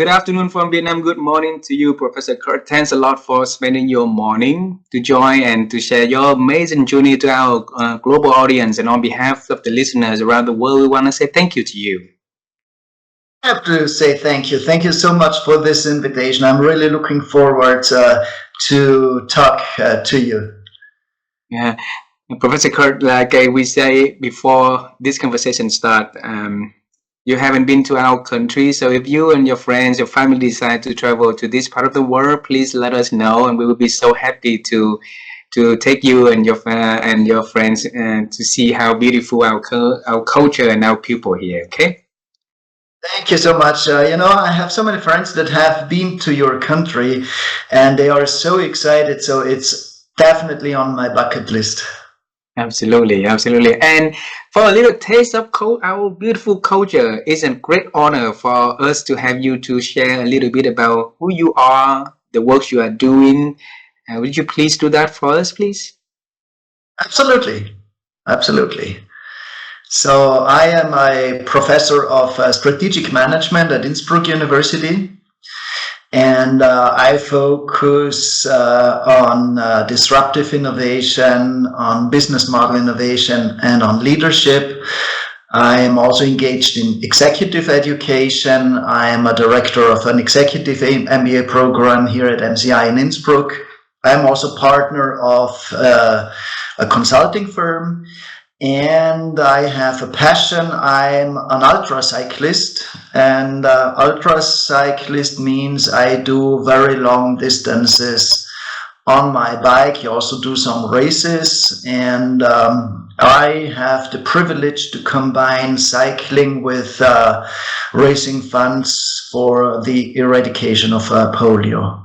Good afternoon from Vietnam. Good morning to you, Professor Kurt. Thanks a lot for spending your morning to join and to share your amazing journey to our global audience. And on behalf of the listeners around the world, we want to say thank you to you. I have to say thank you. Thank you so much for this invitation. I'm really looking forward to talk to you. Yeah, Professor Kurt, like we say before this conversation start, you haven't been to our country, so if you and your friends, your family decide to travel to this part of the world, please let us know, and we will be so happy to take you and your friends to see how beautiful our culture and our people here. Okay. Thank you so much. I have so many friends that have been to your country, and they are so excited. So it's definitely on my bucket list. Absolutely, absolutely. And for a little taste of our beautiful culture, it's a great honor for us to have you to share a little bit about who you are, the work you are doing. Would you please do that for us, please? Absolutely. Absolutely. So I am a professor of strategic management at Innsbruck University. And I focus on disruptive innovation, on business model innovation, and on leadership. I am also engaged in executive education. I am a director of an executive MBA program here at MCI in Innsbruck. I am also partner of a consulting firm. And I have a passion. I'm an ultracyclist, and ultracyclist means I do very long distances on my bike. I also do some races, and I have the privilege to combine cycling with raising funds for the eradication of polio.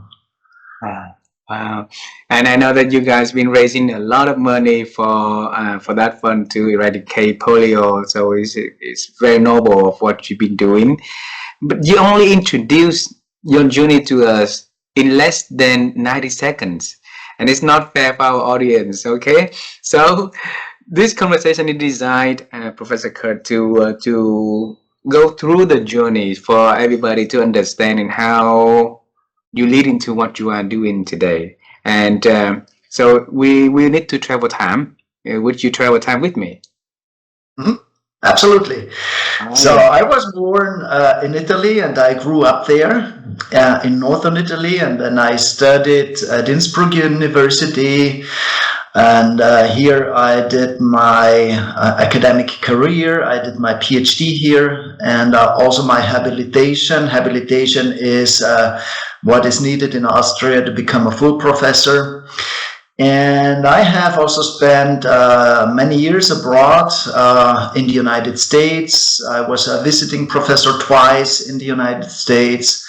Wow. And I know that you guys been raising a lot of money for that fund to eradicate polio. So it's very noble of what you've been doing. But you only introduced your journey to us in less than 90 seconds. And it's not fair for our audience, okay? So this conversation is designed, Professor Kurt, to go through the journey for everybody to understand and how you lead into what you are doing today. And so we need to travel time. Would you travel time with me? Mm-hmm. Absolutely. So I was born in Italy, and I grew up there in northern Italy, and then I studied at Innsbruck University. And here I did my academic career. I did my PhD here, and also my habilitation. Habilitation is what is needed in Austria to become a full professor. And I have also spent many years abroad in the United States. I was a visiting professor twice in the United States.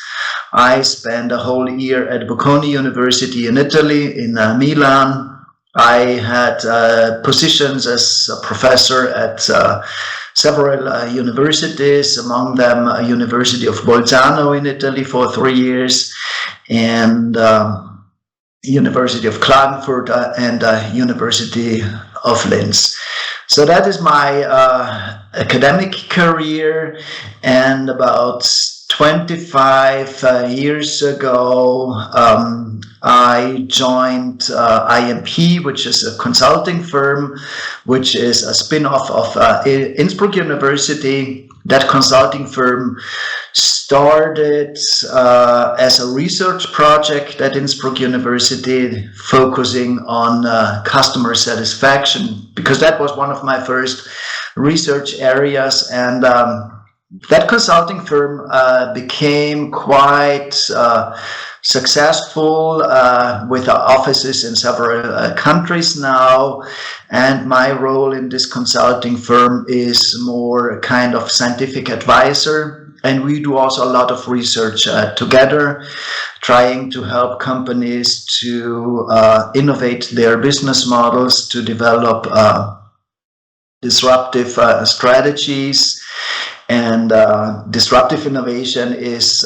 I spent a whole year at Bocconi University in Italy, in Milan. I had positions as a professor at several universities, among them University of Bolzano in Italy for 3 years, and University of Klagenfurt and University of Linz. So that is my academic career, and about 25 years ago, I joined IMP, which is a consulting firm, which is a spin-off of Innsbruck University. That consulting firm started as a research project at Innsbruck University, focusing on customer satisfaction, because that was one of my first research areas. And that consulting firm became quite successful with offices in several countries now. And my role in this consulting firm is more a kind of scientific advisor. And we do also a lot of research together, trying to help companies to innovate their business models, to develop disruptive strategies. And disruptive innovation is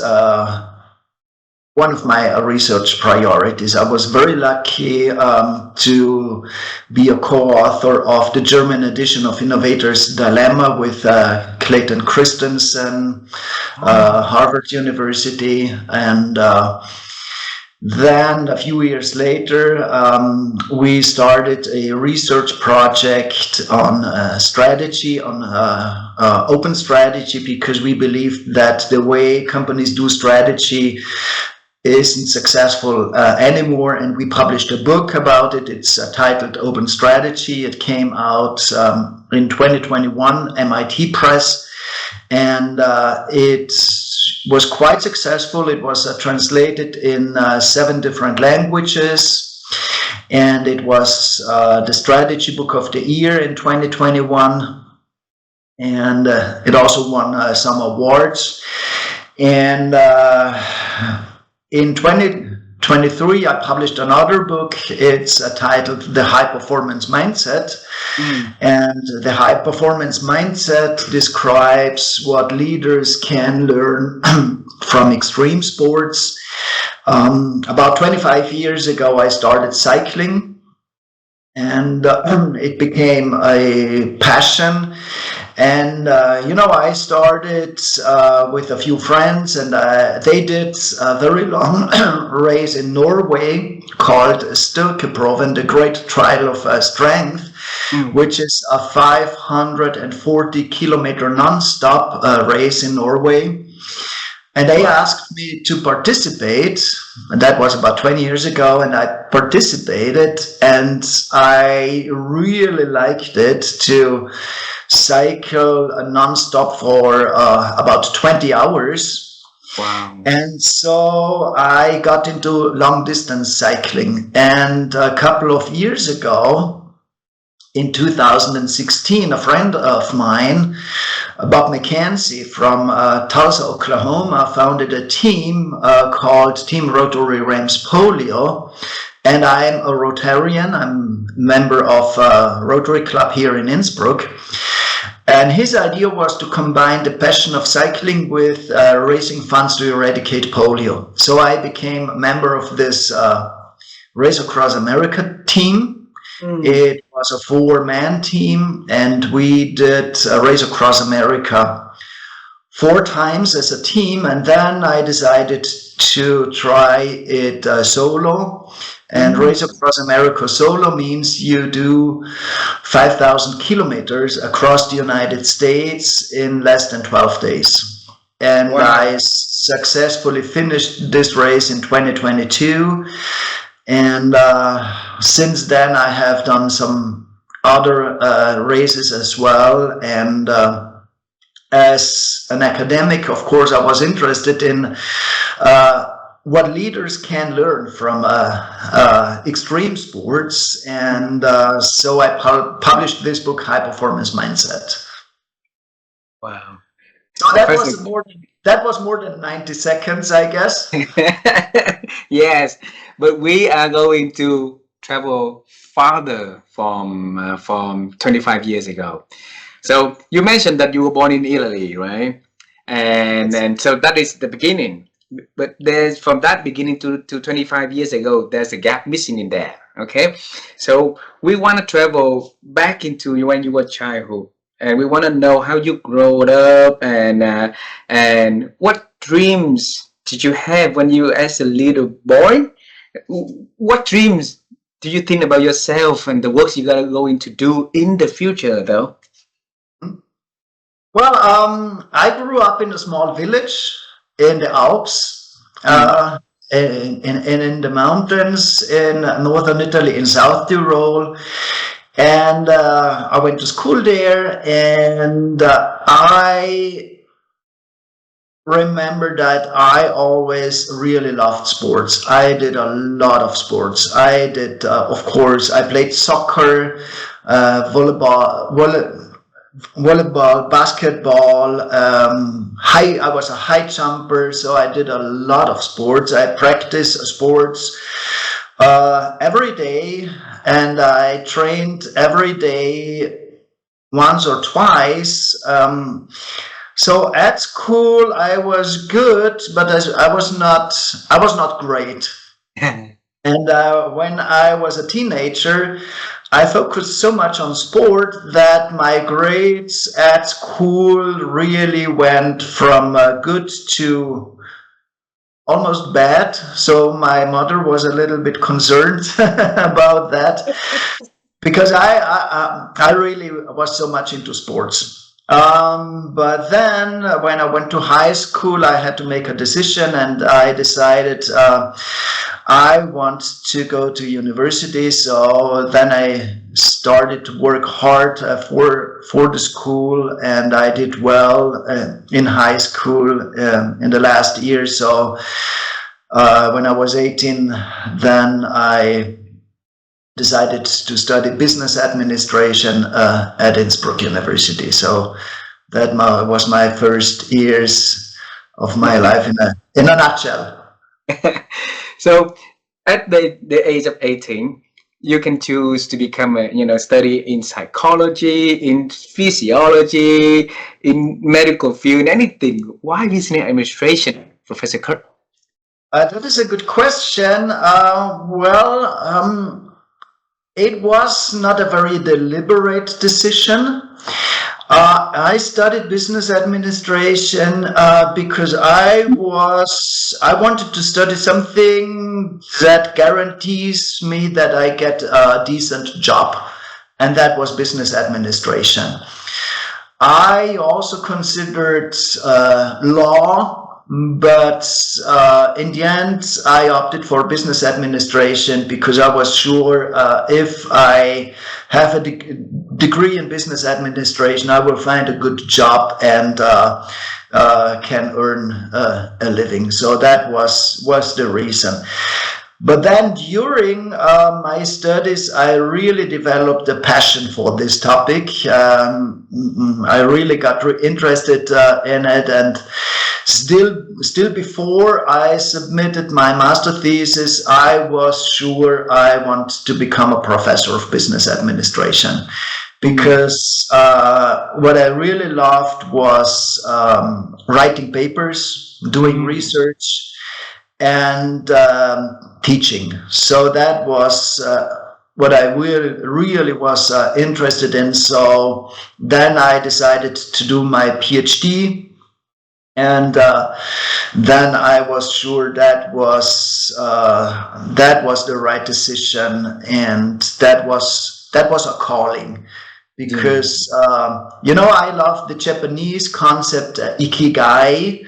one of my research priorities. I was very lucky to be a co-author of the German edition of Innovator's Dilemma with Clayton Christensen, Harvard University, and then a few years later, we started a research project on strategy, on open strategy, because we believe that the way companies do strategy isn't successful anymore, and we published a book about it. It's titled Open Strategy. It came out in 2021, MIT Press, and it was quite successful. It was translated in 7 different languages, and it was the strategy book of the year in 2021, and it also won some awards. And in 2023, I published another book. It's titled The High Performance Mindset. And the high performance mindset describes what leaders can learn from extreme sports. About 25 years ago, I started cycling, and it became a passion. And, I started with a few friends, and they did a very long race in Norway called Styrkeproven, the Great Trial of Strength, which is a 540-kilometer non-stop race in Norway. And they asked me to participate, and that was about 20 years ago, and I participated, and I really liked it to cycle non-stop for about 20 hours. Wow. And so I got into long-distance cycling, and a couple of years ago, in 2016, a friend of mine, Bob McKenzie from Tulsa, Oklahoma, founded a team called Team Rotary Rams Polio. And I'm a Rotarian. I'm a member of a Rotary Club here in Innsbruck. And his idea was to combine the passion of cycling with raising funds to eradicate polio. So I became a member of this Race Across America team. It was a 4-man team, and we did Race Across America 4 times as a team, and then I decided to try it solo. And Race Across America solo means you do 5,000 kilometers across the United States in less than 12 days. And I successfully finished this race in 2022. And since then, I have done some other races as well. And as an academic, of course, I was interested in what leaders can learn from extreme sports. And so I published this book, High Performance Mindset. Wow. So that was more than 90 seconds, I guess. Yes, but we are going to travel farther from 25 years ago. So you mentioned that you were born in Italy, right? And so that is the beginning. But there's from that beginning to 25 years ago, there's a gap missing in there. Okay, so we want to travel back into when you were childhood, and we want to know how you grew up and what dreams did you have when you as a little boy? What dreams do you think about yourself and the works you're going to do in the future, though? Well, I grew up in a small village in the Alps, in the mountains in northern Italy, in South Tyrol. And I went to school there, and I remember that I always really loved sports. I did a lot of sports. I did, of course, I played soccer, volleyball, basketball, I was a high jumper, so I did a lot of sports. I practiced sports every day, and I trained every day once or twice. So at school I was good, but I was not great. And when I was a teenager, I focused so much on sport that my grades at school really went from good to almost bad. So my mother was a little bit concerned about that because I really was so much into sports. But then when I went to high school, I had to make a decision, and I decided I want to go to university. So then I started to work hard for the school, and I did well in high school in the last year. So when I was 18, then I decided to study business administration at Innsbruck University. So that was my first years of my life in a nutshell. So at the age of 18, you can choose to become study in psychology, in physiology, in medical field, anything. Why business administration, Professor Kurt? That is a good question. It was not a very deliberate decision. I studied business administration because I wanted to study something that guarantees me that I get a decent job, and that was business administration. I also considered law, but in the end, I opted for business administration because I was sure if I have a degree in business administration, I will find a good job and can earn a living. So that was the reason. But then during my studies, I really developed a passion for this topic. I really got interested in it, and still before I submitted my master thesis, I was sure I want to become a professor of business administration, because what I really loved was writing papers, doing research, and teaching. So that was what I really was interested in. So then I decided to do my PhD, and then I was sure that was the right decision, and that was a calling. Because I love the Japanese concept ikigai.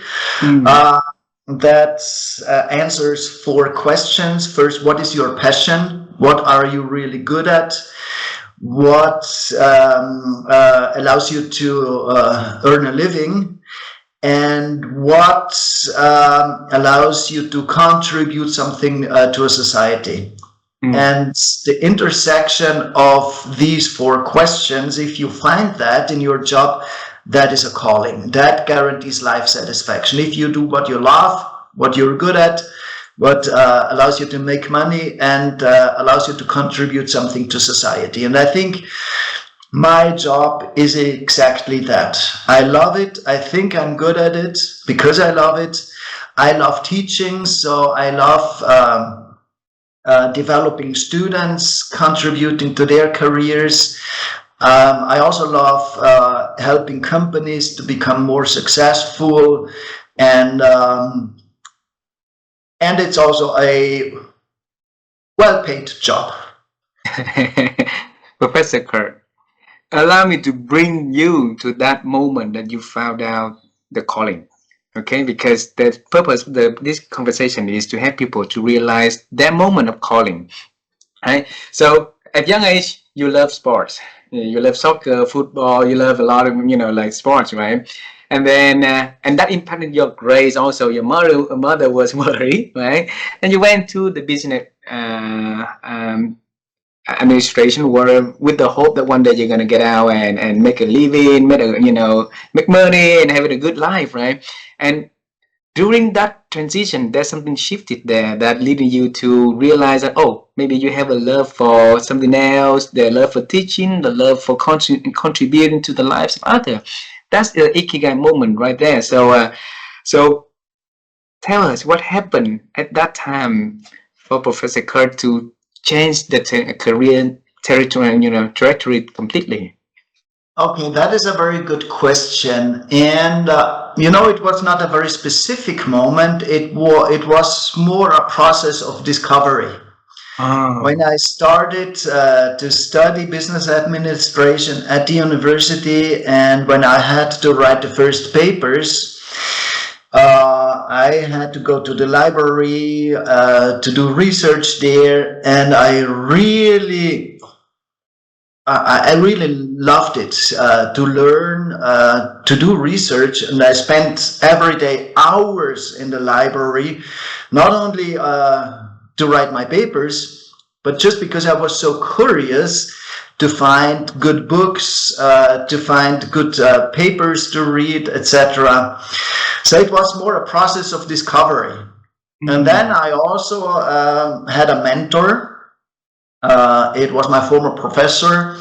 That answers 4 questions. First, what is your passion? What are you really good at? What allows you to earn a living? And what allows you to contribute something to a society? And the intersection of these 4 questions, if you find that in your job, that is a calling. That guarantees life satisfaction. If you do what you love, what you're good at, what allows you to make money and allows you to contribute something to society. And I think my job is exactly that. I love it. I think I'm good at it because I love it. I love teaching, so I love developing students, contributing to their careers. I also love helping companies to become more successful, and it's also a well-paid job. Professor Kurt, allow me to bring you to that moment that you found out the calling. Okay, because the purpose of this conversation is to help people to realize that moment of calling. Right? So at young age, you love sports. You love soccer, football. You love a lot of like sports, right? And then and that impacted your grades. Also, your mother was worried, right? And you went to the business administration, where with the hope that one day you're gonna get out and make a living, make money and have a good life, right? And during that transition, there's something shifted there that leading you to realize that, oh, maybe you have a love for something else, the love for teaching, the love for contributing to the lives of others. that's the ikigai moment right there. So tell us what happened at that time for Professor Kurt to change the career territory, trajectory completely. Okay, that is a very good question. And it was not a very specific moment. It was more a process of discovery. Oh. When I started to study business administration at the university, and when I had to write the first papers, I had to go to the library to do research there, and I really loved it to learn, to do research, and I spent every day hours in the library, not only to write my papers, but just because I was so curious to find good books, to find good papers to read, etc. So it was more a process of discovery. And then I also had a mentor. It was my former professor,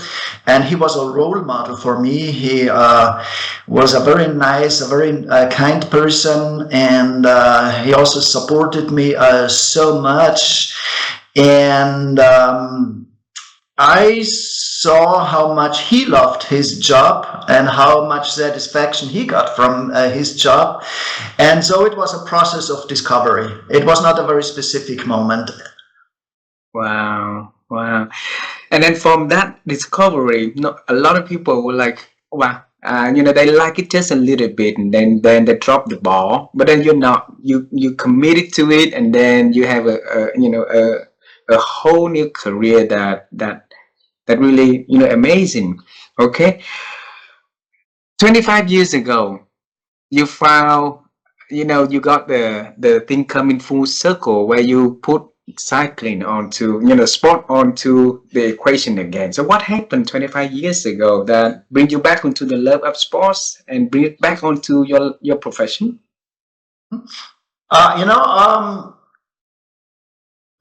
and he was a role model for me. He was a very nice, a very kind person, and he also supported me so much. And I saw how much he loved his job and how much satisfaction he got from his job. And so it was a process of discovery. It was not a very specific moment. Wow. Wow. And then from that discovery, a lot of people were like, wow, they like it just a little bit, and then they drop the ball. But then you committed to it, and then you have a whole new career that really, amazing. Okay. 25 years ago, you found, you got the thing coming full circle where you put cycling onto, sport onto the equation again. So what happened 25 years ago that bring you back into the love of sports and bring it back onto your profession?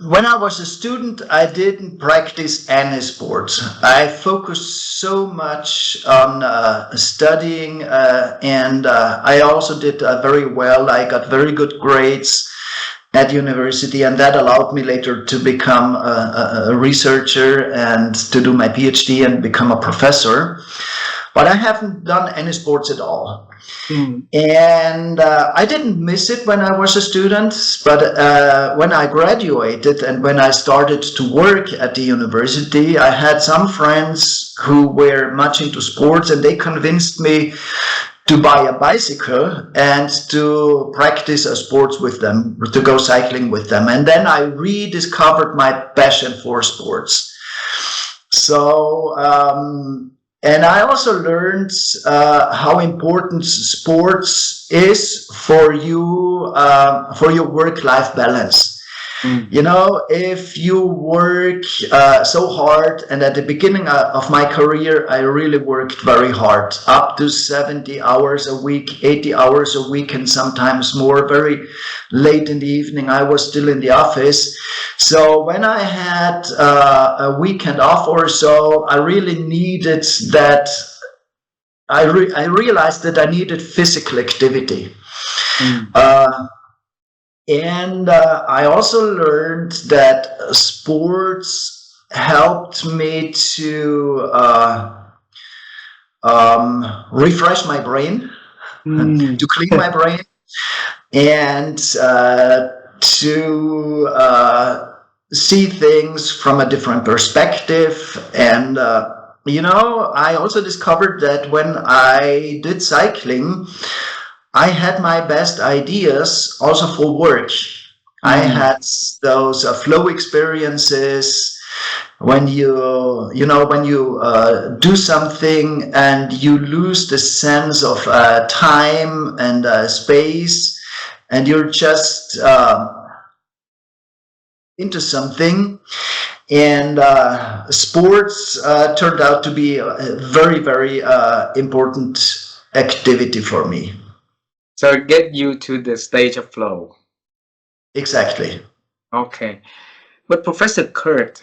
When I was a student, I didn't practice any sports. I focused so much on studying, and I also did very well. I got very good grades at university, and that allowed me later to become a researcher and to do my PhD and become a professor. But I haven't done any sports at all. And I didn't miss it when I was a student, but when I graduated and when I started to work at the university, I had some friends who were much into sports, and they convinced me to buy a bicycle and to practice sports with them, to go cycling with them. And then I rediscovered my passion for sports. So, and I also learned how important sports is for you, for your work-life balance. If you work so hard, and at the beginning of my career, I really worked very hard, up to 70 hours a week, 80 hours a week, and sometimes more. Very late in the evening, I was still in the office. So when I had a weekend off or so, I really needed that. I realized that I needed physical activity. And I also learned that sports helped me to refresh my brain, to clean my brain, and to see things from a different perspective. And, I also discovered that when I did cycling, I had my best ideas also for work. I had those flow experiences when you do something and you lose the sense of time and space, and you're just into something. And sports turned out to be a very, very important activity for me. So it get you to the stage of flow. Exactly. Okay. But Professor Kurt,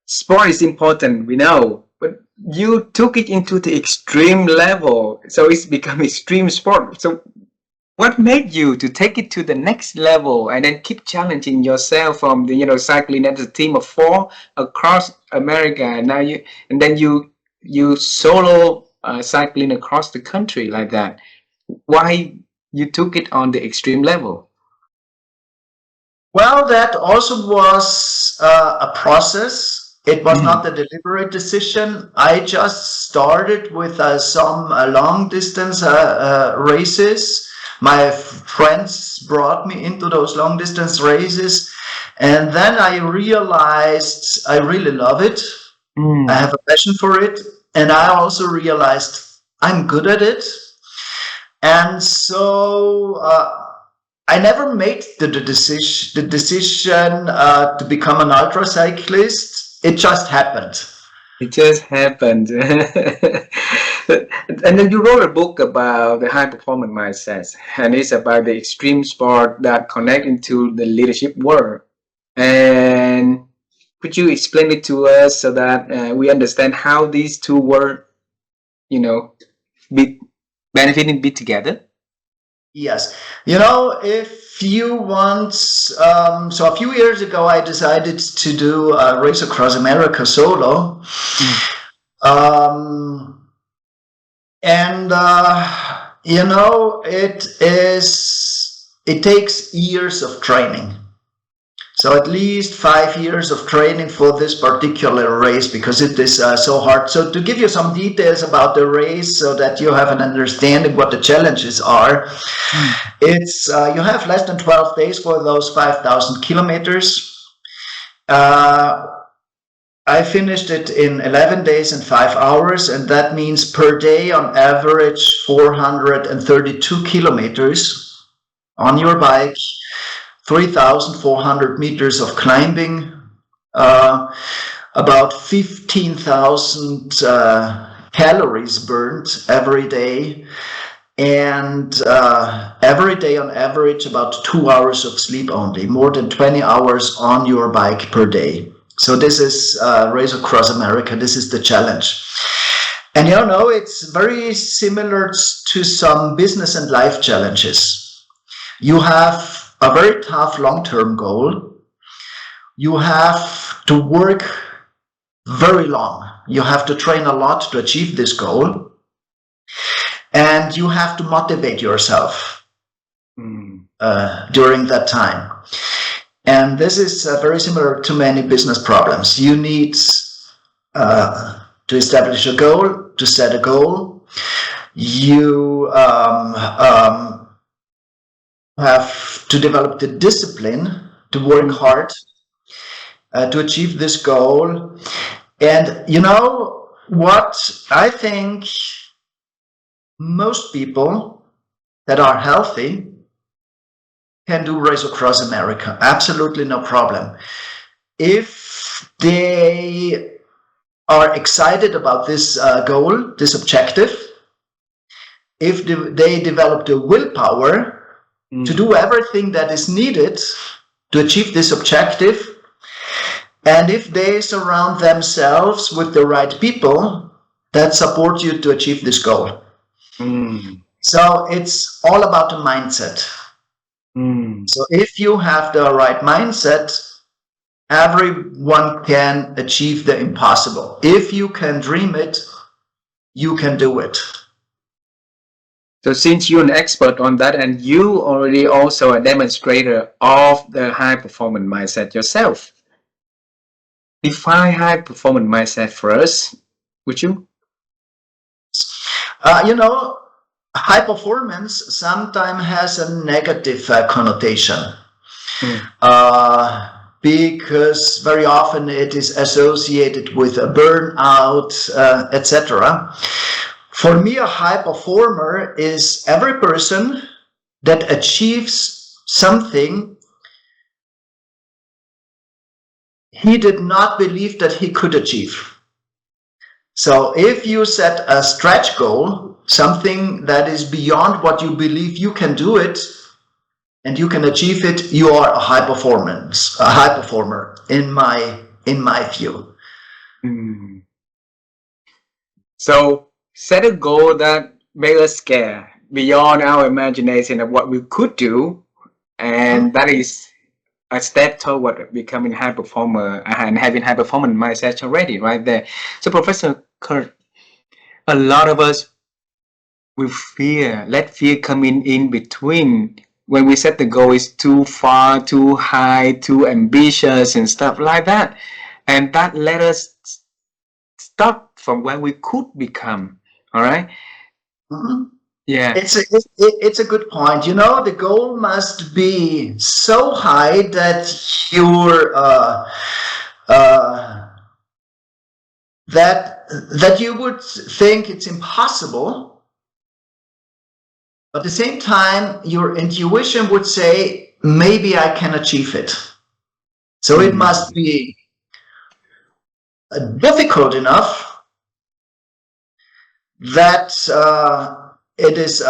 sport is important, we know. but you took it into the extreme level, so it's become extreme sport. So what made you to take it to the next level and then keep challenging yourself from the cycling as a team of four across America, and now you solo cycling across the country like that? Why you took it on the extreme level? Well, that also was a process. It was not a deliberate decision. I just started with some long distance races. My friends brought me into those long distance races. And then I realized I really love it. I have a passion for it. And I also realized I'm good at it. And so I never made the decision to become an ultracyclist. It just happened. It just happened. And then you wrote a book about the high performance mindset, and it's about the extreme sport that connect into the leadership world. And could you explain it to us so that we understand how these two worlds, be benefiting be together? Yes. If you want, so a few years ago, I decided to do a race across America solo. And, it takes years of training. So at least 5 years of training for this particular race, because it is so hard. So to give you some details about the race so that you have an understanding what the challenges are, it's you have less than 12 days for those 5,000 kilometers. I finished it in 11 days and 5 hours, and that means per day on average 432 kilometers on your bike, 3,400 meters of climbing, about 15,000 calories burned every day, and every day on average about 2 hours of sleep only, more than 20 hours on your bike per day. So this is Race Across America. This is the challenge. And it's very similar to some business and life challenges. You have a very tough long-term goal. You have to work very long. You have to train a lot to achieve this goal. And you have to motivate yourself during that time. And this is very similar to many business problems. You need to establish a goal, to set a goal. You have to develop the discipline to work hard to achieve this goal. And what I think most people that are healthy can do Race Across America. Absolutely no problem. If they are excited about this goal, this objective, if they develop the willpower to do everything that is needed to achieve this objective, and if they surround themselves with the right people that support you to achieve this goal. So it's all about the mindset. So if you have the right mindset, everyone can achieve the impossible. If you can dream it, you can do it. So since you're an expert on that, and you already also a demonstrator of the high performance mindset yourself, define high performance mindset for us, would you? High performance sometimes has a negative connotation because very often it is associated with a burnout, etc. For me, a high performer is every person that achieves something he did not believe that he could achieve. So if you set a stretch goal, something that is beyond what you believe you can do it, and you can achieve it, you are a high performer in my view. So set a goal that made us scared beyond our imagination of what we could do, and that is a step toward becoming high performer and having high performance mindset already right there. So Professor Kurt, a lot of us with fear, let fear come in between when we set the goal is too far, too high, too ambitious and stuff like that. And that let us stop from where we could become. All right. Mhm. Yeah. It's a good point. You know, the goal must be so high that you're uh, that you would think it's impossible, but at the same time, your intuition would say maybe I can achieve it. So it must be difficult enough that it is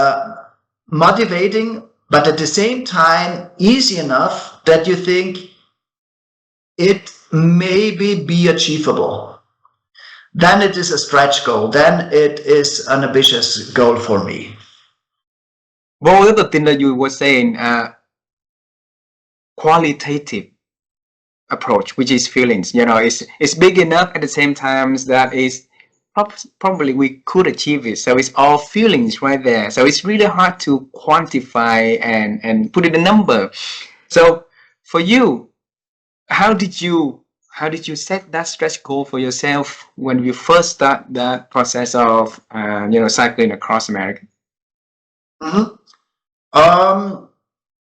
motivating, but at the same time easy enough that you think it maybe be achievable. Then it is a stretch goal. Then it is an ambitious goal for me. What was the thing that you were saying? Qualitative approach, which is feelings. You know, it's big enough at the same time that is probably we could achieve it. So it's all feelings right there. So it's really hard to quantify and put in a number. So for you, how did you set that stretch goal for yourself when you first start that process of cycling across America? Mm-hmm.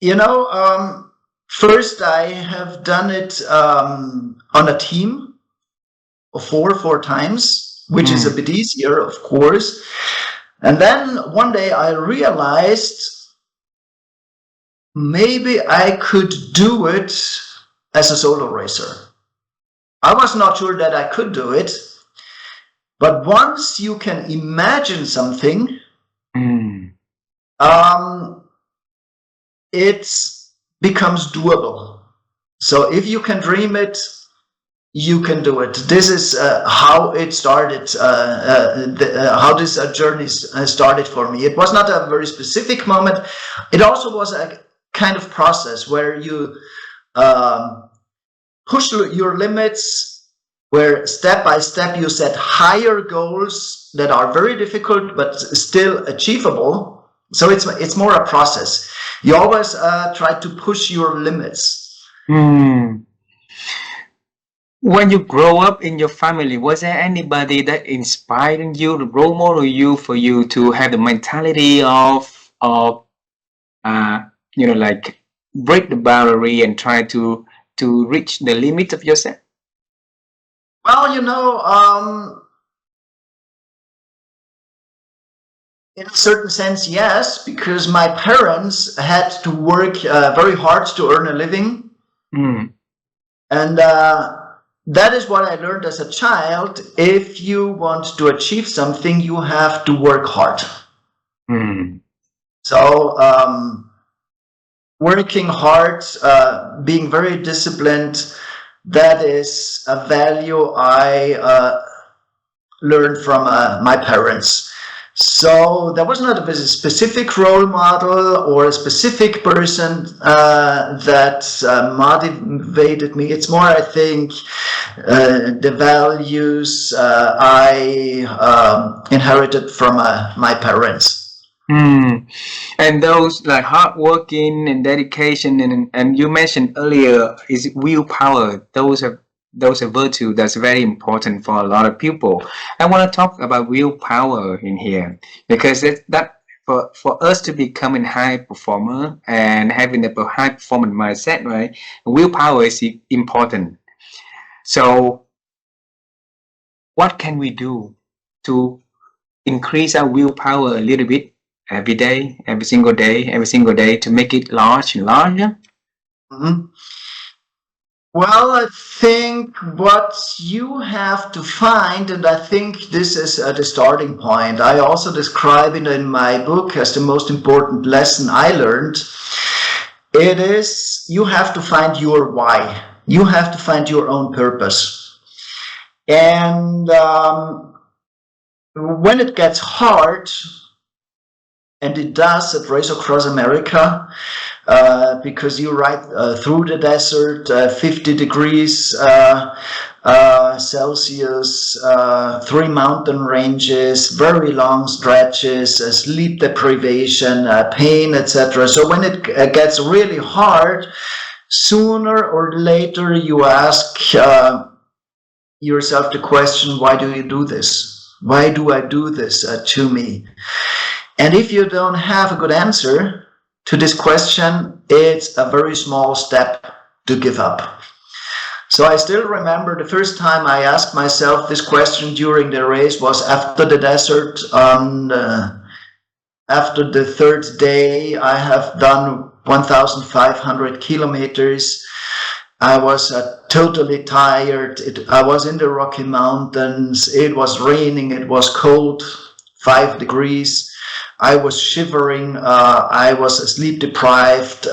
You know, first I have done it on a team of four times, which is a bit easier, of course. And then one day I realized maybe I could do it as a solo racer. I was not sure that I could do it, but once you can imagine something, it becomes doable. So if you can dream it, you can do it. This is how it started, how this journey started for me. It was not a very specific moment. It also was a kind of process where you push your limits, where step by step you set higher goals that are very difficult but still achievable. So it's more a process. You always try to push your limits. When you grow up in your family, was there anybody that inspired you, the role model you for you to have the mentality of like break the boundary and try to reach the limit of yourself? Well, in a certain sense, yes, because my parents had to work very hard to earn a living. And that is what I learned as a child. If you want to achieve something, you have to work hard. So working hard, being very disciplined, that is a value I learned from my parents. So there was not a specific role model or a specific person that motivated me. It's more, I think, the values I inherited from my parents. And those like hard working and dedication and you mentioned earlier is willpower. Those are virtue that's very important for a lot of people. I want to talk about willpower in here because that for us to become a high performer and having a high performance mindset, right? Willpower is important. So what can we do to increase our willpower a little bit every day, every single day to make it large and larger? Well, I think what you have to find, and I think this is the starting point, I also describe it in my book as the most important lesson I learned. It is you have to find your why. You have to find your own purpose. And when it gets hard, and it does at Race Across America, because you ride through the desert, 50 degrees Celsius, 3 mountain ranges, very long stretches, sleep deprivation, pain, etc. So when it gets really hard, sooner or later you ask yourself the question, why do you do this? Why do I do this to me? And if you don't have a good answer to this question, it's a very small step to give up. So I still remember the first time I asked myself this question during the race was after the desert. After the third day, I have done 1,500 kilometers. I was totally tired. I was in the Rocky Mountains. It was raining. It was cold, 5 degrees. I was shivering. I was sleep deprived.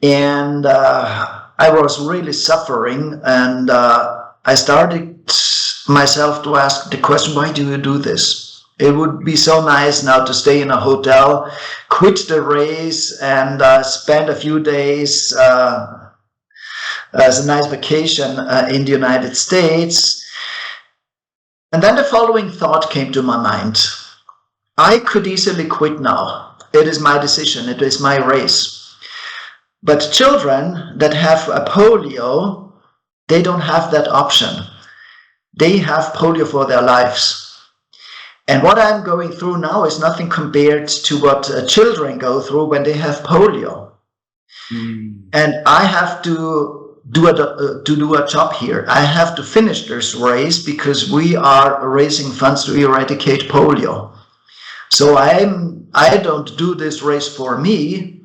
And I was really suffering. And I started myself to ask the question, why do you do this? It would be so nice now to stay in a hotel, quit the race, and spend a few days as a nice vacation in the United States. And then the following thought came to my mind. I could easily quit now. It is my decision. It is my race. But children that have a polio, they don't have that option. They have polio for their lives. And what I'm going through now is nothing compared to what children go through when they have polio. And I have to do a job here. I have to finish this race because we are raising funds to eradicate polio. So I don't do this race for me.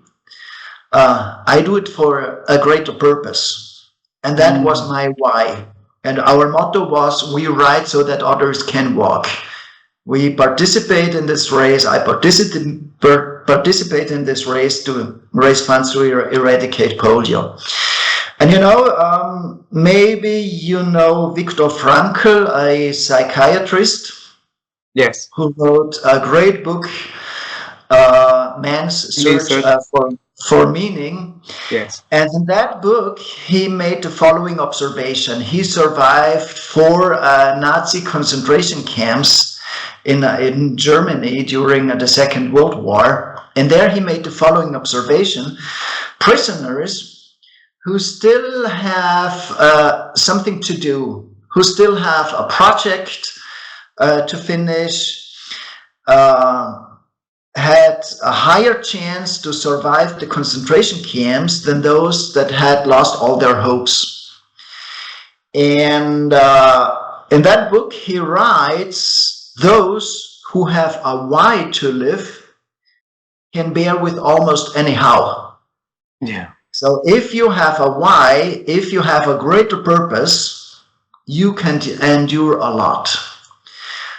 I do it for a greater purpose. And that was my why. And our motto was, we ride so that others can walk. We participate in this race. I participate in this race to raise funds to eradicate polio. And maybe you know Viktor Frankl, a psychiatrist. Yes. Who wrote a great book, Man's Search for Meaning. Yes. And in that book, he made the following observation. He survived 4 Nazi concentration camps in Germany during the Second World War. And there he made the following observation. Prisoners who still have something to do, who still have a project to finish, had a higher chance to survive the concentration camps than those that had lost all their hopes. And in that book, he writes, those who have a why to live can bear with almost anyhow. Yeah. So if you have a why, if you have a greater purpose, you can endure a lot.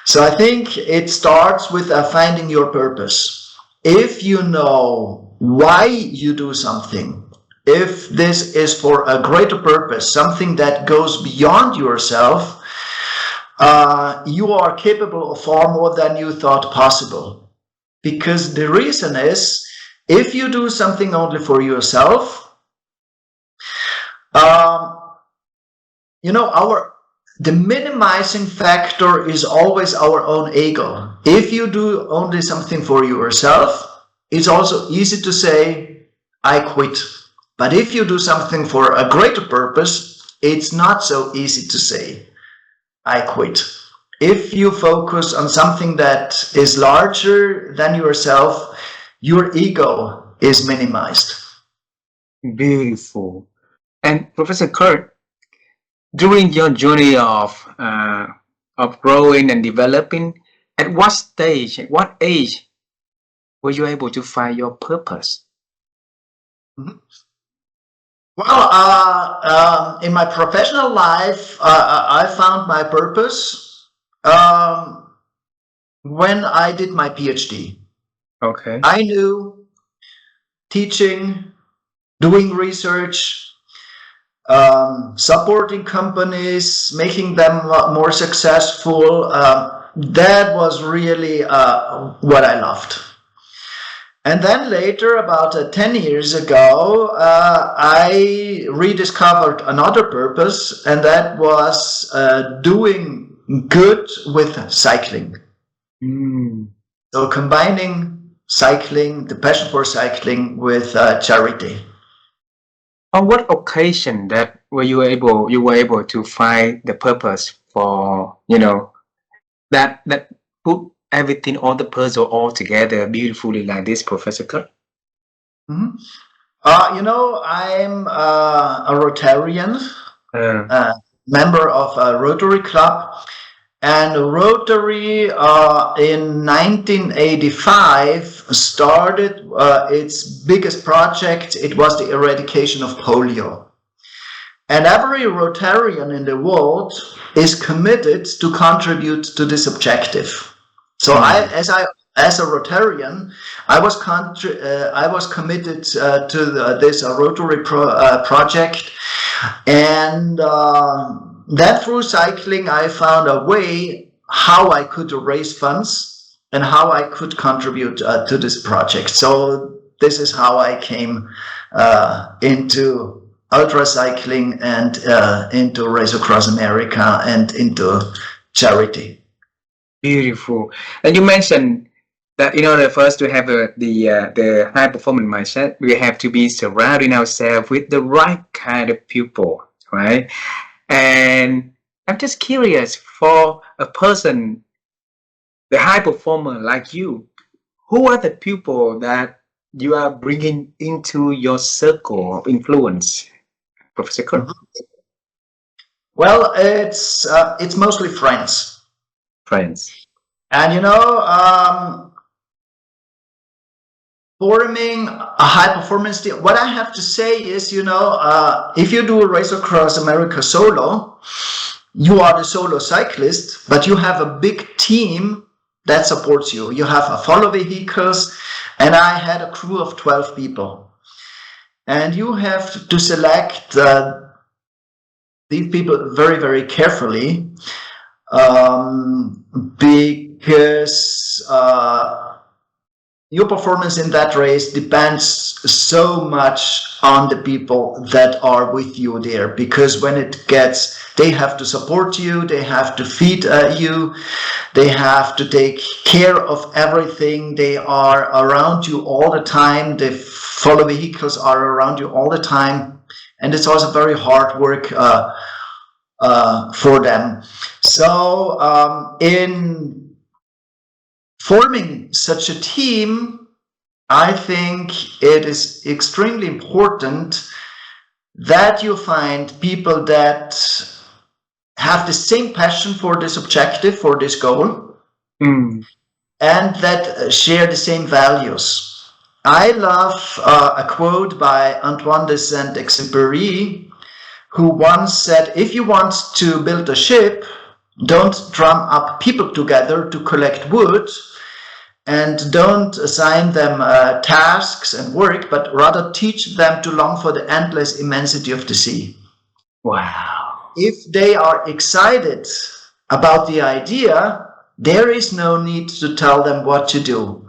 So I think it starts with finding your purpose. If you know why you do something, if this is for a greater purpose, something that goes beyond yourself, you are capable of far more than you thought possible. Because the reason is, if you do something only for yourself, the minimizing factor is always our own ego. If you do only something for yourself, it's also easy to say, I quit. But if you do something for a greater purpose, it's not so easy to say, I quit. If you focus on something that is larger than yourself, your ego is minimized. Beautiful. And Professor Kurt, during your journey of growing and developing, at what stage, at what age were you able to find your purpose? Well, in my professional life, I found my purpose when I did my PhD. Okay. I knew teaching, doing research, supporting companies, making them more successful. That was really what I loved. And then later, about 10 years ago, I rediscovered another purpose, and that was doing good with cycling. So combining cycling, the passion for cycling, with charity. On what occasion that you were able to find the purpose for, that put everything, all the puzzle all together beautifully like this, Professor Kirk? I'm a Rotarian, member of a Rotary Club, and Rotary in 1985 started its biggest project. It was the eradication of polio. And every Rotarian in the world is committed to contribute to this objective. So as a Rotarian, I was committed to this Rotary project, and then through cycling, I found a way how I could raise funds and how I could contribute to this project. So this is how I came into ultracycling and into Race Across America and into charity. Beautiful. And you mentioned that in order for us to have the high performance mindset, we have to be surrounding ourselves with the right kind of people, right? And I'm just curious, for a person, the high performer like you, who are the people that you are bringing into your circle of influence, Professor Kirk? Well, it's mostly friends. Friends. And forming a high performance team, what I have to say is, if you do a Race Across America solo, you are the solo cyclist, but you have a big team that supports you. You have follow vehicles, and I had a crew of 12 people. And you have to select these people very, very carefully, because your performance in that race depends so much on the people that are with you there, because when they have to support you, they have to feed you, they have to take care of everything, they are around you all the time, the follow vehicles are around you all the time, and it's also very hard work for them. So in forming such a team, I think it is extremely important that you find people that have the same passion for this objective, for this goal, and that share the same values. I love a quote by Antoine de Saint-Exupéry, who once said, if you want to build a ship, don't drum up people together to collect wood, and don't assign them tasks and work, but rather teach them to long for the endless immensity of the sea. Wow. If they are excited about the idea, there is no need to tell them what to do.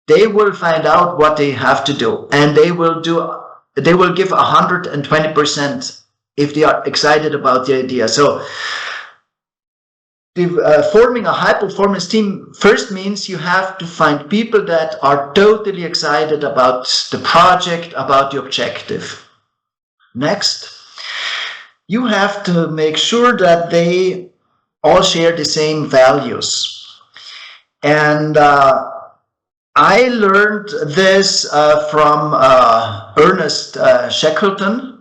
They will find out what they have to do, and they will give 120% if they are excited about the idea. So forming a high-performance team first means you have to find people that are totally excited about the project, about the objective. Next, you have to make sure that they all share the same values. And I learned this from Ernest Shackleton,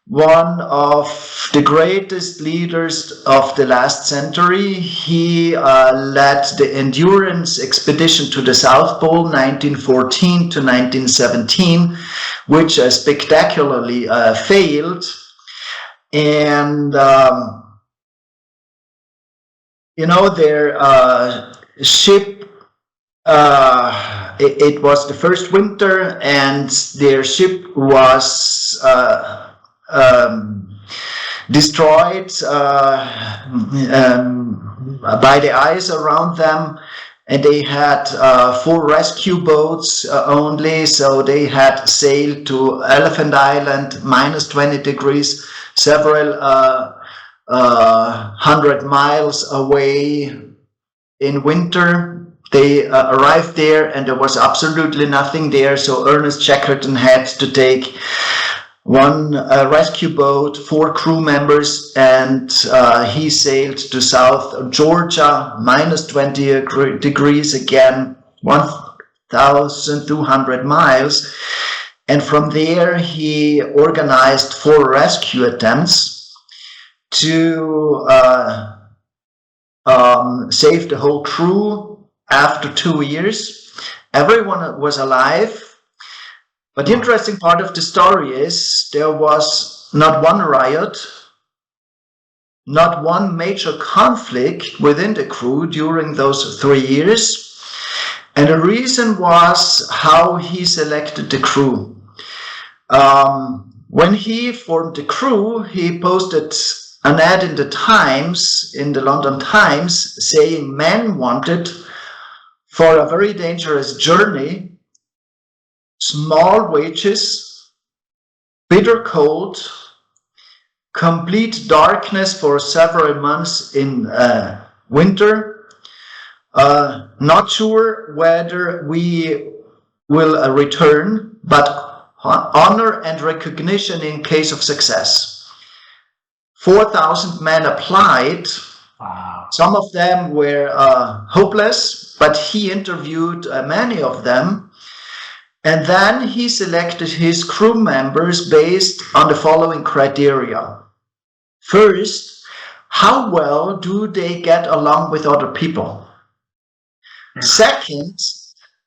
one of the greatest leaders of the last century. He led the endurance expedition to the South Pole, 1914 to 1917, which spectacularly failed. And, their ship, it was the first winter, and their ship was destroyed by the ice around them, and they had 4 rescue boats only, so they had sailed to Elephant Island, minus 20 degrees, several 100 miles away in winter. They arrived there and there was absolutely nothing there, so Ernest Shackleton had to take 1 rescue boat, 4 crew members, and he sailed to South Georgia, minus 20 degrees again, 1,200 miles. And from there, he organized 4 rescue attempts to save the whole crew. After 2 years, everyone was alive. But the interesting part of the story is there was not one riot, not one major conflict within the crew during those 3 years. And the reason was how he selected the crew. When he formed the crew, he posted an ad in the Times, in the London Times, saying men wanted for a very dangerous journey, small wages, bitter cold, complete darkness for several months in winter, not sure whether we will return, but honor and recognition in case of success. 4,000 men applied. Wow. Some of them were hopeless, but he interviewed many of them. And then he selected his crew members based on the following criteria. First, how well do they get along with other people? Second,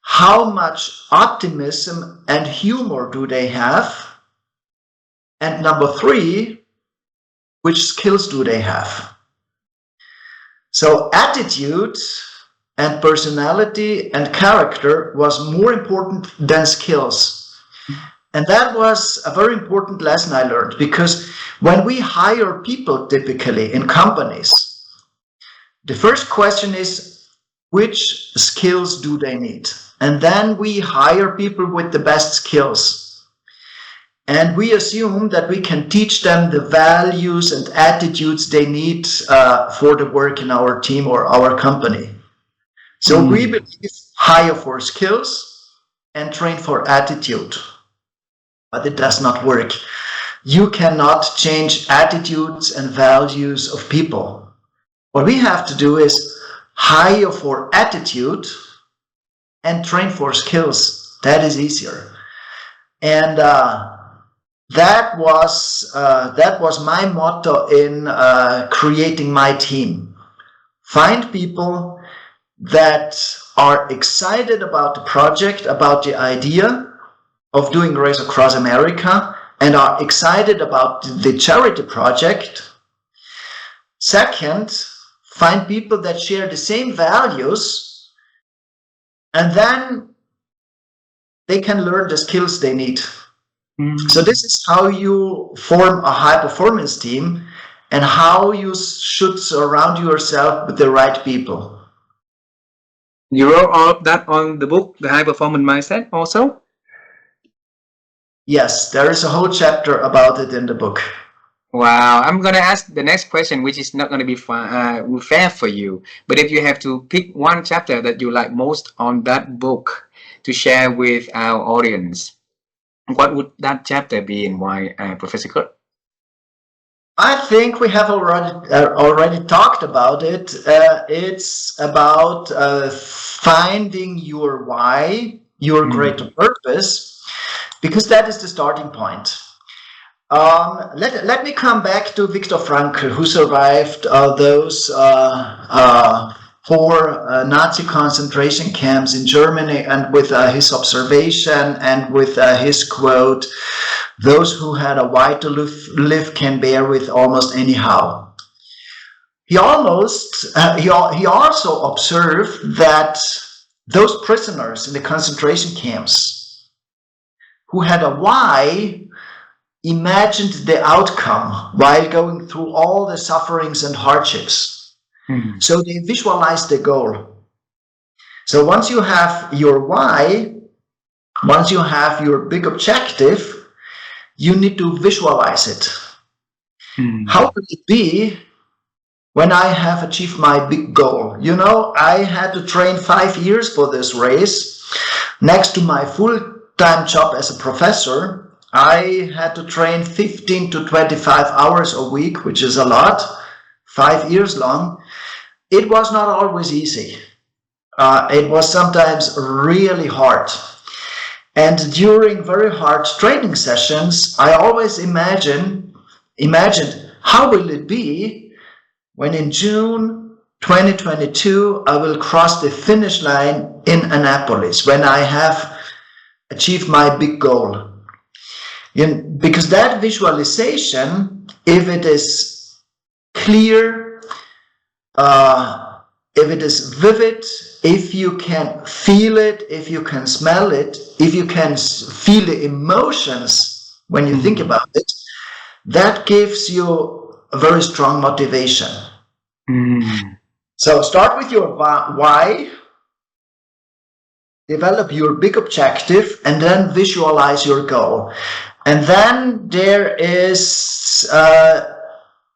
how much optimism and humor do they have? And number 3, which skills do they have? So attitude and personality and character was more important than skills. And that was a very important lesson I learned, because when we hire people typically in companies, the first question is, which skills do they need? And then we hire people with the best skills. And we assume that we can teach them the values and attitudes they need for the work in our team or our company. So we believe hire for skills and train for attitude. But it does not work. You cannot change attitudes and values of people. What we have to do is hire for attitude and train for skills. That is easier. And that was my motto in creating my team. Find people that are excited about the project, about the idea of doing a race across America, and are excited about the charity project. Second, find people that share the same values, and then they can learn the skills they need. So this is how you form a high-performance team and how you should surround yourself with the right people. You wrote all of that on the book, The High Performance Mindset, also? Yes, there is a whole chapter about it in the book. Wow, I'm going to ask the next question, which is not going to be fair for you. But if you have to pick one chapter that you like most on that book to share with our audience, what would that chapter be and why, Professor Kurt? I think we have already talked about it. It's about finding your why, your greater purpose, because that is the starting point. Let me come back to Viktor Frankl, who survived those 4 Nazi concentration camps in Germany, and with his observation and with his quote, "Those who had a why to live can bear with almost anyhow." He also observed that those prisoners in the concentration camps who had a why, imagined the outcome while going through all the sufferings and hardships. Mm. So they visualized the goal. So once you have your why, once you have your big objective, you need to visualize it. Mm. How will it be when I have achieved my big goal? You know, I had to train 5 years for this race. Next to my full-time job as a professor, I had to train 15 to 25 hours a week, which is a lot, 5 years long. It was not always easy. It was sometimes really hard. And during very hard training sessions, I always imagined how will it be when in June 2022 I will cross the finish line in Annapolis, when I have achieved my big goal. Because that visualization, if it is clear, if it is vivid, if you can feel it, if you can smell it, if you can feel the emotions when you think about it, that gives you a very strong motivation. So start with your why, develop your big objective, and then visualize your goal. And then there is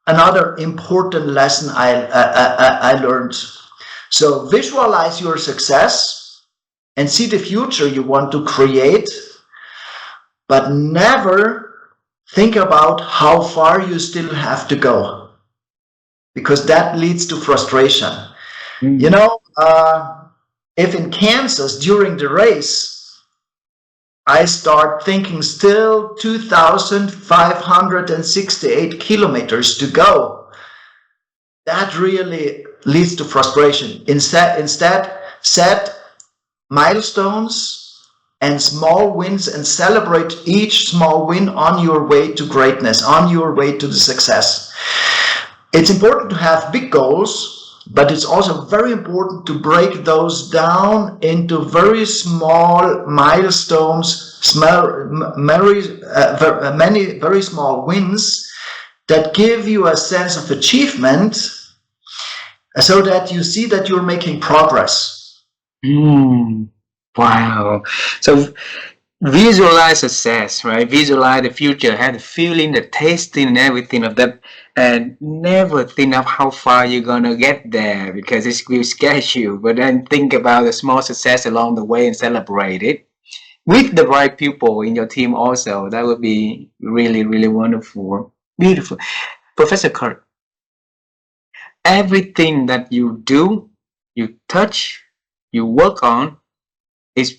another important lesson I learned. So visualize your success and see the future you want to create, but never think about how far you still have to go, because that leads to frustration. You know, if in Kansas during the race, I start thinking still 2,568 kilometers to go, that really leads to frustration. Instead, set milestones and small wins and celebrate each small win on your way to greatness, on your way to the success. It's important to have big goals, but it's also very important to break those down into very small milestones, many very small wins that give you a sense of achievement, so that you see that you're making progress. Wow. So visualize success, right? Visualize the future, have the feeling, the tasting, and everything of that, and never think of how far you're gonna get there, because it will scare you. But then think about the small success along the way and celebrate it with the right people in your team also. That would be really, really wonderful. Beautiful. Professor Kurt, everything that you do, you touch, you work on, is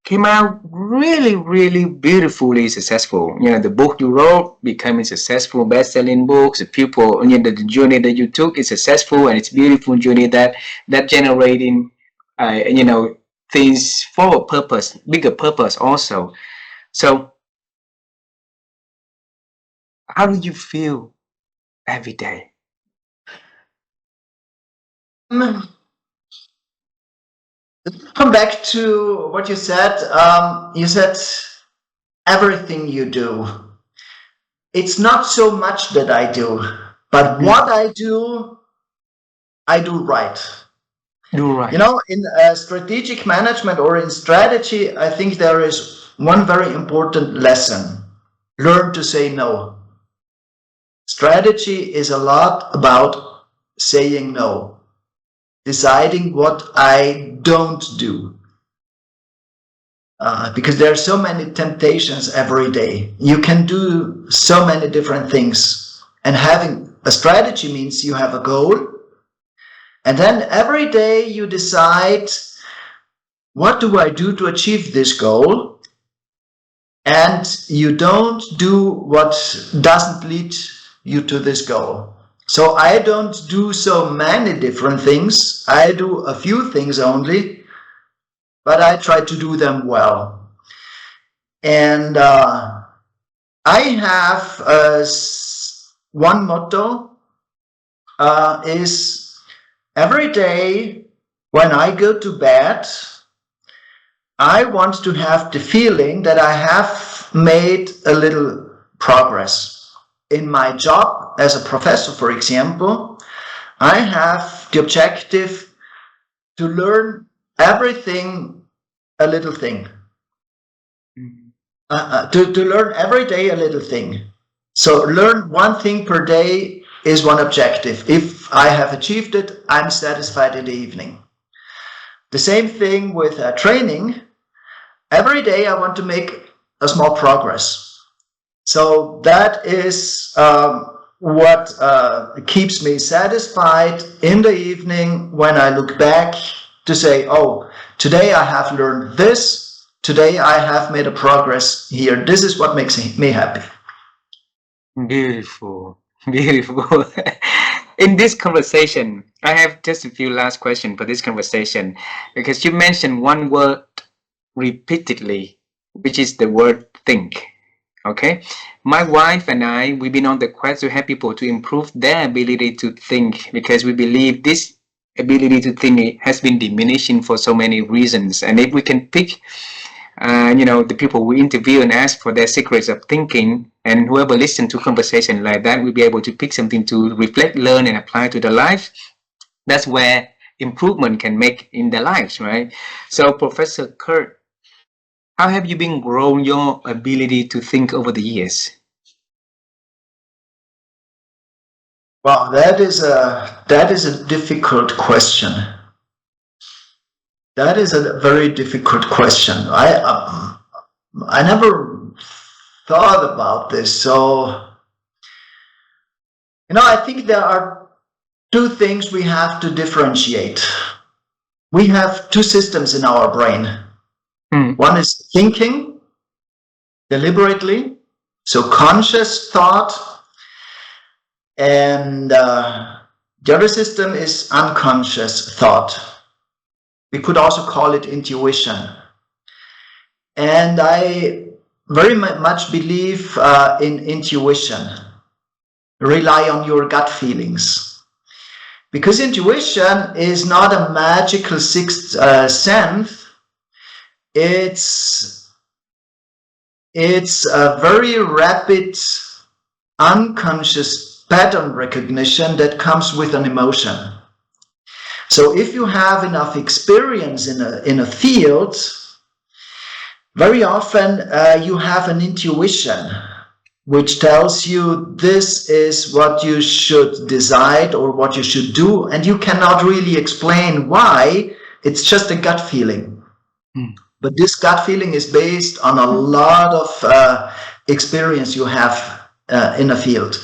came out really, really beautifully successful. You know, the book you wrote becoming successful, best-selling books. The people, you know, the journey that you took is successful, and it's a beautiful journey that generating, you know, things for a purpose, bigger purpose also. So, how do you feel every day? Come back to what you said. You said everything you do. It's not so much that I do, but what I do right. Do right. You know, in strategic management or in strategy, I think there is one very important lesson. Learn to say no. Strategy is a lot about saying no, deciding what I don't do. Because there are so many temptations every day. You can do so many different things. And having a strategy means you have a goal. And then every day you decide, what do I do to achieve this goal? And you don't do what doesn't lead you to this goal. So I don't do so many different things. I do a few things only, but I try to do them well. And I have one motto is every day when I go to bed, I want to have the feeling that I have made a little progress. In my job as a professor, for example, I have the objective to learn everything, a little thing. To learn every day a little thing. So learn one thing per day is one objective. If I have achieved it, I'm satisfied in the evening. The same thing with training. Every day I want to make a small progress. So that is what keeps me satisfied in the evening when I look back to say, oh, today I have learned this. Today I have made a progress here. This is what makes me happy. Beautiful, beautiful. In this conversation, I have just a few last questions for this conversation, because you mentioned one word repeatedly, which is the word think. Okay, my wife and I, we've been on the quest to help people to improve their ability to think, because we believe this ability to think has been diminishing for so many reasons. And if we can pick the people we interview and ask for their secrets of thinking, and whoever listens to conversation like that will be able to pick something to reflect, learn, and apply to their life. That's where improvement can make in their lives, right? So, Professor Kurt, how have you been growing your ability to think over the years? Well, that is a difficult question. That is a very difficult question. I never thought about this. So, I think there are two things we have to differentiate. We have two systems in our brain. One is thinking deliberately, so conscious thought, and the other system is unconscious thought. We could also call it intuition. And I very much believe in intuition. Rely on your gut feelings. Because intuition is not a magical sixth sense. It's a very rapid, unconscious pattern recognition that comes with an emotion. So if you have enough experience in a field, very often you have an intuition which tells you this is what you should decide or what you should do, and you cannot really explain why. It's just a gut feeling. But this gut feeling is based on a lot of experience you have in a field.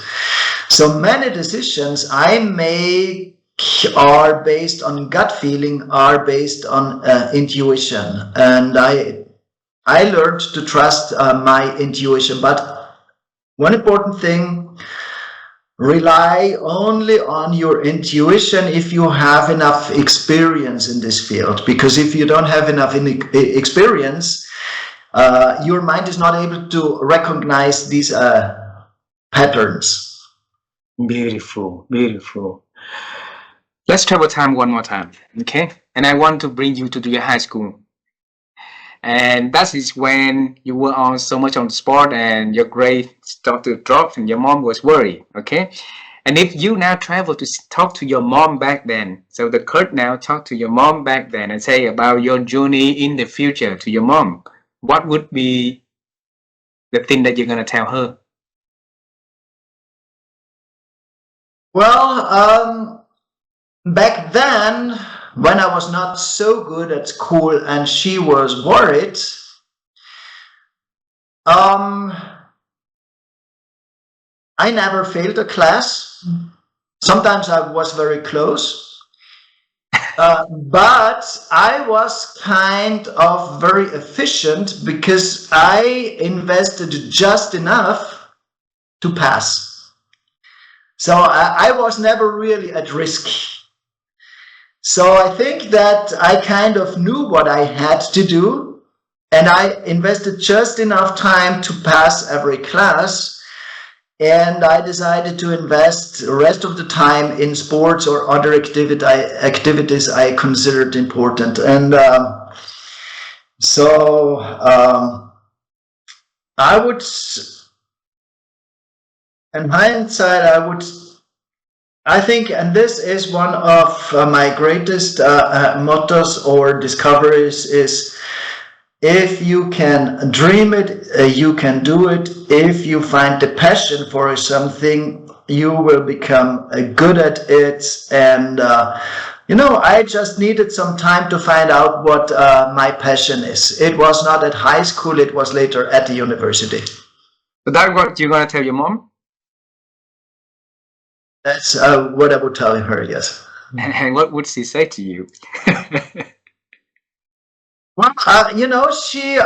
So many decisions I make are based on gut feeling, are based on intuition, and I learned to trust my intuition. But one important thing, rely only on your intuition if you have enough experience in this field, because if you don't have enough experience, your mind is not able to recognize these patterns. Beautiful, beautiful. Let's travel time one more time, okay? And I want to bring you to your high school. And that is when you were on so much on sport and your grade started to drop and your mom was worried, okay? And if you now travel to talk to your mom back then, so the Kurt now talk to your mom back then and say about your journey in the future to your mom, what would be the thing that you're going to tell her? Well, back then, when I was not so good at school and she was worried, I never failed a class. Sometimes I was very close, but I was kind of very efficient because I invested just enough to pass. So I was never really at risk. So I think that I kind of knew what I had to do, and I invested just enough time to pass every class, and I decided to invest the rest of the time in sports or other activities I considered important. And so I would In hindsight, I think, and this is one of my greatest mottos or discoveries, is if you can dream it, you can do it. If you find the passion for something, you will become good at it. And, I just needed some time to find out what my passion is. It was not at high school, it was later at the university. So that's what you're going to tell your mom? That's what I would tell her, yes. And what would she say to you? Well, she,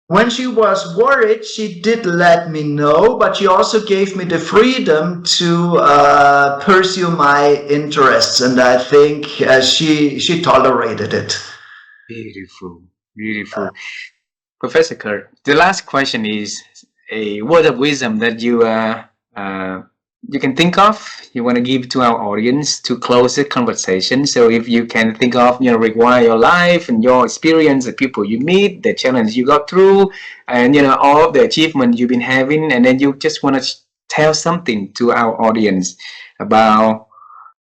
when she was worried, she did let me know, but she also gave me the freedom to pursue my interests, and I think she tolerated it. Beautiful, beautiful. Professor Kurt, the last question is a word of wisdom that you can think of, you want to give to our audience to close the conversation. So if you can think of, require your life and your experience, the people you meet, the challenge you got through, and all of the achievement you've been having, and then you just want to tell something to our audience about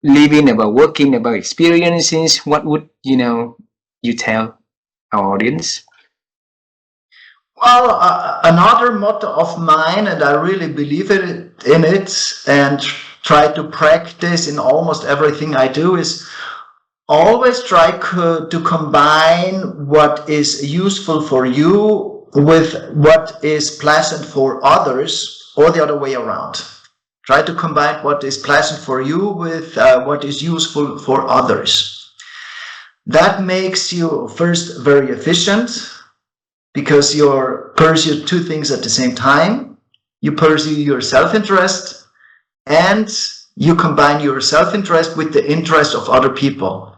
living, about working, about experiences, what would you tell our audience? Well, another motto of mine, and I really believe in it, and try to practice in almost everything I do, is always try to combine what is useful for you with what is pleasant for others, or the other way around. Try to combine what is pleasant for you with what is useful for others. That makes you first very efficient, because you pursue two things at the same time. You pursue your self-interest, and you combine your self-interest with the interest of other people.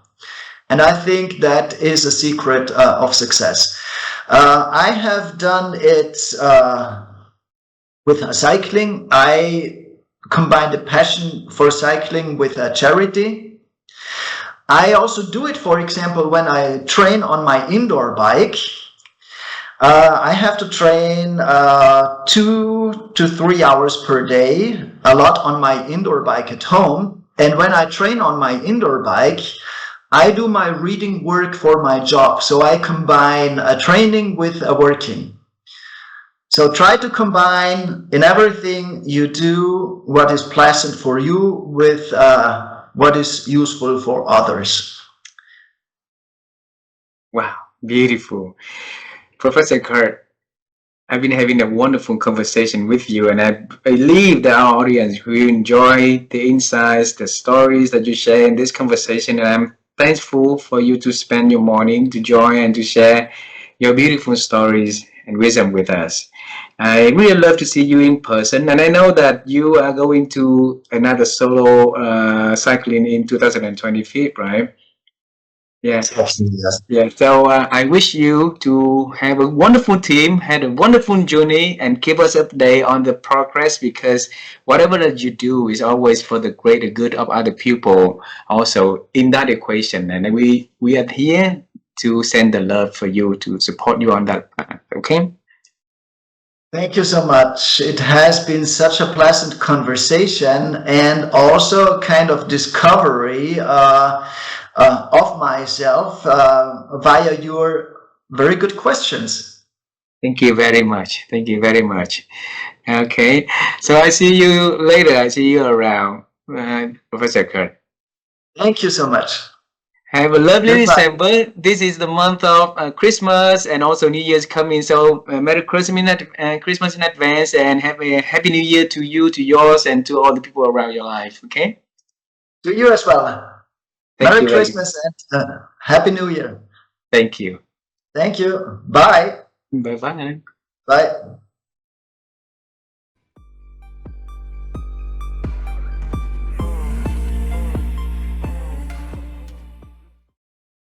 And I think that is a secret of success. I have done it with cycling. I combine the passion for cycling with charity. I also do it, for example, when I train on my indoor bike. I have to train 2 to 3 hours per day, a lot on my indoor bike at home. And when I train on my indoor bike, I do my reading work for my job. So I combine training with working. So try to combine in everything you do what is pleasant for you with what is useful for others. Wow, beautiful. Professor Kurt, I've been having a wonderful conversation with you, and I believe that our audience will enjoy the insights, the stories that you share in this conversation, and I'm thankful for you to spend your morning to join and to share your beautiful stories and wisdom with us. I really love to see you in person, and I know that you are going to another solo cycling in 2025, right? Yeah. Yeah. So I wish you to have a wonderful team, had a wonderful journey, and keep us updated on the progress, because whatever that you do is always for the greater good of other people also in that equation. And we are here to send the love for you, to support you on that path. Okay? Thank you so much. It has been such a pleasant conversation, and also kind of discovery of myself via your very good questions. Thank you very much. Thank you very much. Okay. So I see you later. I see you around, Professor Kurt. Thank you so much. Have a lovely December. This is the month of Christmas, and also New Year's coming. So Merry Christmas in advance, and have a Happy New Year to you, to yours, and to all the people around your life. Okay? To you as well. Merry Christmas and Happy New Year. Thank you. Thank you. Bye. Bye-bye. Bye.